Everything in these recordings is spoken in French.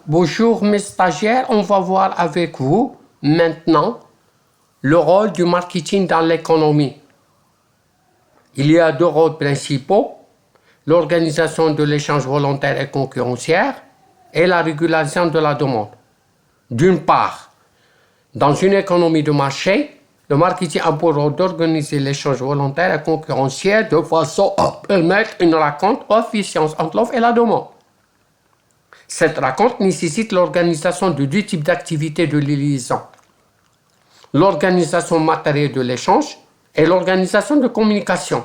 Bonjour mes stagiaires, on va voir avec vous maintenant le rôle du marketing dans l'économie. Il y a deux rôles principaux, l'organisation de l'échange volontaire et concurrentiel et la régulation de la demande. D'une part, dans une économie de marché, le marketing a pour rôle d'organiser l'échange volontaire et concurrentiel de façon à permettre une rencontre efficiente entre l'offre et la demande. Cette rencontre nécessite l'organisation de deux types d'activités de liaison. L'organisation matérielle de l'échange et l'organisation de communication.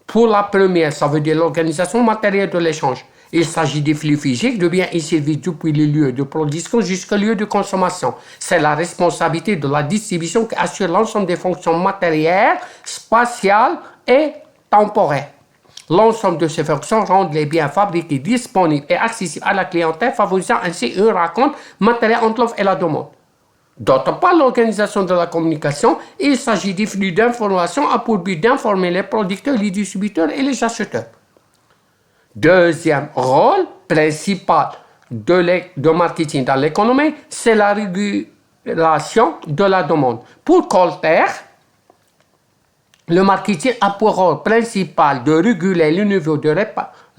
Pour la première, ça veut dire l'organisation matérielle de l'échange. Il s'agit des flux physiques de biens et services depuis les lieux de production jusqu'au lieu de consommation. C'est la responsabilité de la distribution qui assure l'ensemble des fonctions matérielles, spatiales et temporelles. L'ensemble de ces fonctions rendent les biens fabriqués disponibles et accessibles à la clientèle, favorisant ainsi une rencontre matérielle entre l'offre et la demande. D'autre part, l'organisation de la communication, il s'agit des flux d'informations à pour but d'informer les producteurs, les distributeurs et les acheteurs. Deuxième rôle principal de marketing dans l'économie, c'est la régulation de la demande. Pour Colter, le marketing a pour rôle principal de réguler le niveau de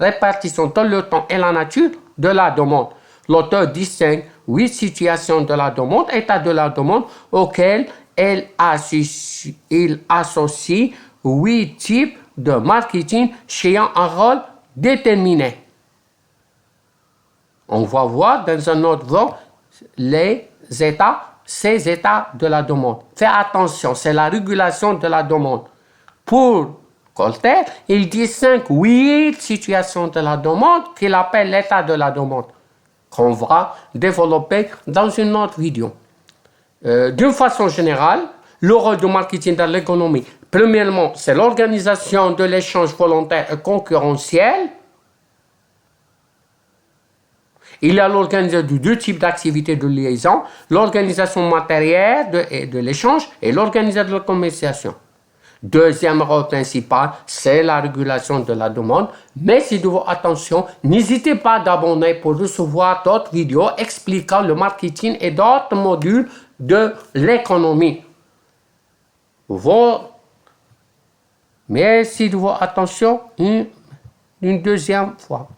répartition dans le temps et la nature de la demande. L'auteur distingue 8 situations de la demande, état de la demande, auxquelles il associe 8 types de marketing ayant un rôle déterminé. On va voir dans un autre volet ces états de la demande. Faites attention, c'est la régulation de la demande. Pour Colter, il distingue 8 situations de la demande qu'il appelle l'état de la demande, qu'on va développer dans une autre vidéo. D'une façon générale, le rôle du marketing dans l'économie, premièrement, c'est l'organisation de l'échange volontaire et concurrentiel. Il y a l'organisation de deux types d'activités de liaison, l'organisation matérielle de l'échange et l'organisation de la commercialisation. Deuxième rôle principal, c'est la régulation de la demande. Mais si de votre attention, n'hésitez pas à vous abonner pour recevoir d'autres vidéos expliquant le marketing et d'autres modules de l'économie. Merci de votre attention une deuxième fois.